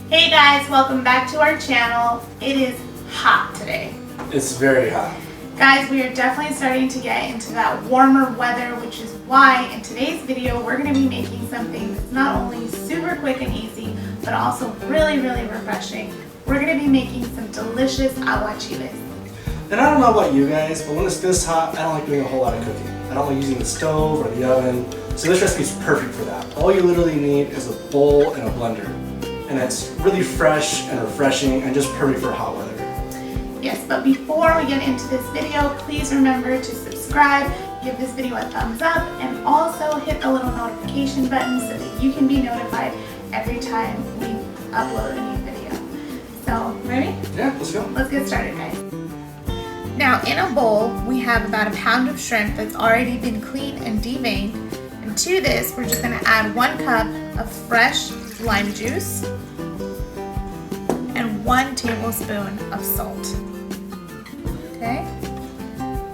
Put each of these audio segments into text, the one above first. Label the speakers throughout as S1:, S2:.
S1: Hey guys, welcome back to our channel. It is hot today.
S2: It's very hot.
S1: Guys, we are definitely starting to get into that warmer weather, which is why in today's video we're going to be making something that's not only super quick and easy, but also really refreshing. We're going to be making some delicious aguachiles.
S2: And I don't know about you guys, but when it's this hot, I don't like doing a whole lot of cooking. I don't like using the stove or the oven, so this recipe is perfect for that. All you literally need is a bowl and a blender. And it's really fresh and refreshing and just perfect for hot weather.
S1: Yes, but before we get into this video, please remember to subscribe, give this video a thumbs up, and also hit the little notification button so that you can be notified every time we upload a new video. So, ready?
S2: Yeah, let's go.
S1: Let's get started, guys. Now, in a bowl, we have about a pound of shrimp that's already been cleaned and deveined. And to this, we're just going to add 1 cup of fresh lime juice and 1 tablespoon of salt. Okay?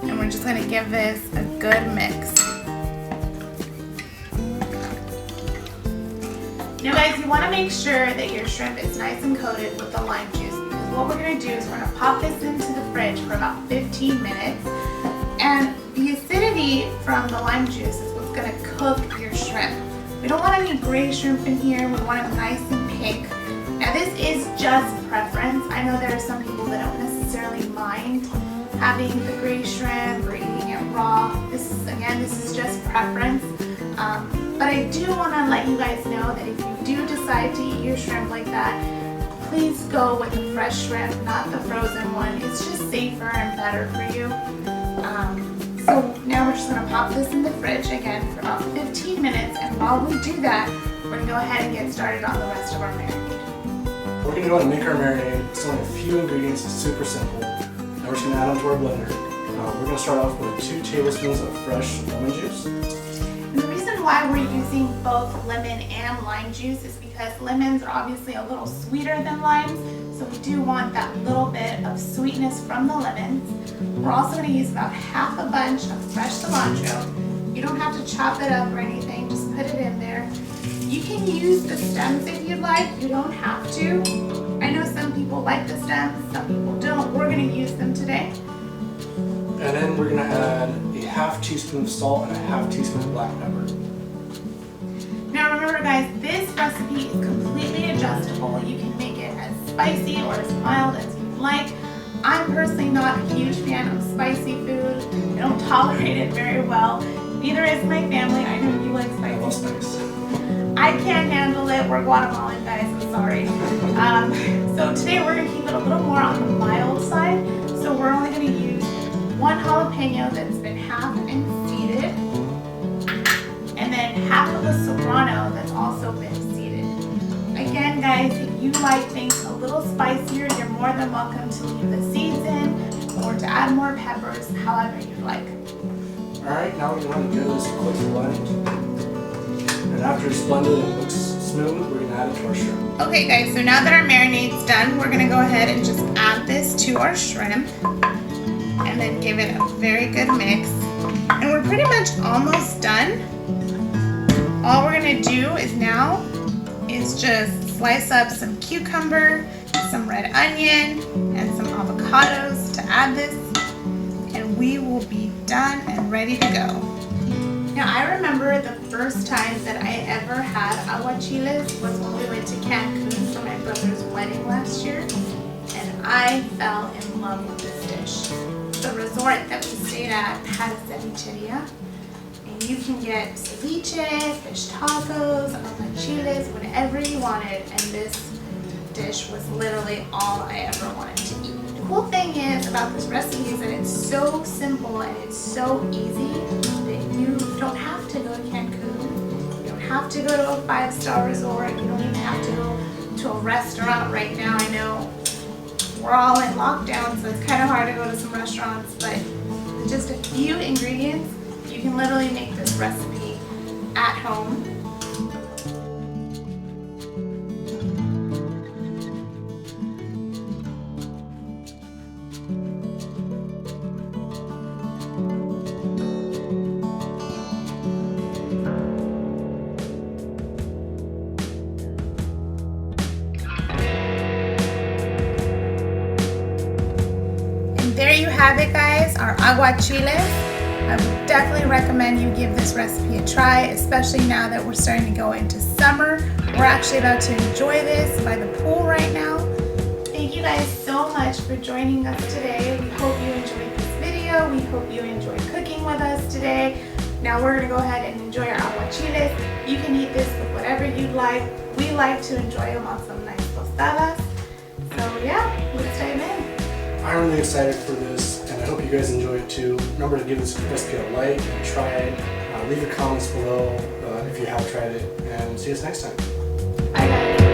S1: And we're just going to give this a good mix. Now guys, you want to make sure that your shrimp is nice and coated with the lime juice, because what we're going to do is we're going to pop this into the fridge for about 15 minutes, and the acidity from the lime juice is what's going to cook your shrimp. We don't want any gray shrimp in here, we want them nice and pink. Now this is just preference. I know there are some people that don't necessarily mind having the gray shrimp or eating it raw. This is just preference. But I do want to let you guys know that if you do decide to eat your shrimp like that, please go with the fresh shrimp, not the frozen one. It's just safer and better for you. So now we're just going to pop this in the fridge again for about 15 minutes, and while we do that, we're going to go ahead and get started on the rest of our marinade.
S2: We're going to go ahead and make our marinade. It's only a few ingredients, it's super simple. Now we're just going to add them to our blender. We're going to start off with 2 tablespoons of fresh lemon juice.
S1: And the reason why we're using both lemon and lime juice is because lemons are obviously a little sweeter than limes, so we do want that little bit of sweetness from the lemons. We're also going to use about half a bunch of fresh cilantro. You don't have to chop it up or anything, just put it in there. You can use the stems if you'd like, you don't have to. I know some people like the stems, some people don't. We're going to use them today.
S2: And then we're going to add a half teaspoon of salt and a half teaspoon of black pepper.
S1: Now remember guys, this recipe is completely adjustable. You can make it as spicy or as mild as you like. I'm personally not a huge fan of spicy food. I don't tolerate it very well. Neither is my family. I know you like spicy.
S2: I love spice.
S1: I can't handle it. We're Guatemalan guys, I'm sorry. So today we're going to keep it a little more on the mild side. So we're only going to use 1 jalapeno that's been half and seeded, and then half of a serrano that's also been seeded. Again guys, if you like things a little spicier, you're more than welcome to leave the seeds in or to add more peppers, however you'd like.
S2: Alright, now we're going to give this a quick blend. And after it's blended and it looks smooth, we're going to add it to our shrimp.
S1: Okay guys, so now that our marinade's done, we're going to go ahead and just add this to our shrimp and then give it a very good mix. And we're pretty much almost done. All we're going to do is just slice up some cucumber, some red onion, and some avocados to add this, and we will be done and ready to go. Now I remember the first time that I ever had aguachiles was when we went to Cancun for my brother's wedding last year, and I fell in love with this dish. The resort that we stayed at had a cevicheria, and you can get ceviche, fish tacos, aguachiles, whatever you wanted, and this dish was literally all I ever wanted to eat. The cool thing is about this recipe is that it's so simple and it's so easy that you don't have to go to Cancun, you don't have to go to a 5-star resort, you don't even have to go to a restaurant right now. I know we're all in lockdown, so it's kind of hard to go to some restaurants, but with just a few ingredients, you can literally make this recipe at home. have it, guys, our aguachiles. I would definitely recommend you give this recipe a try, especially now that we're starting to go into summer. We're actually about to enjoy this by the pool right now. Thank you guys so much for joining us today. We hope you enjoyed this video. We hope you enjoyed cooking with us today. Now we're gonna go ahead and enjoy our aguachiles. You can eat this with whatever you'd like. We like to enjoy them on some nice tostadas. So yeah, let's dive in.
S2: I'm really excited for this, and I hope you guys enjoy it too. Remember to give this recipe a like and try it. Leave your comments below if you have tried it, and see us next time.
S1: Bye guys.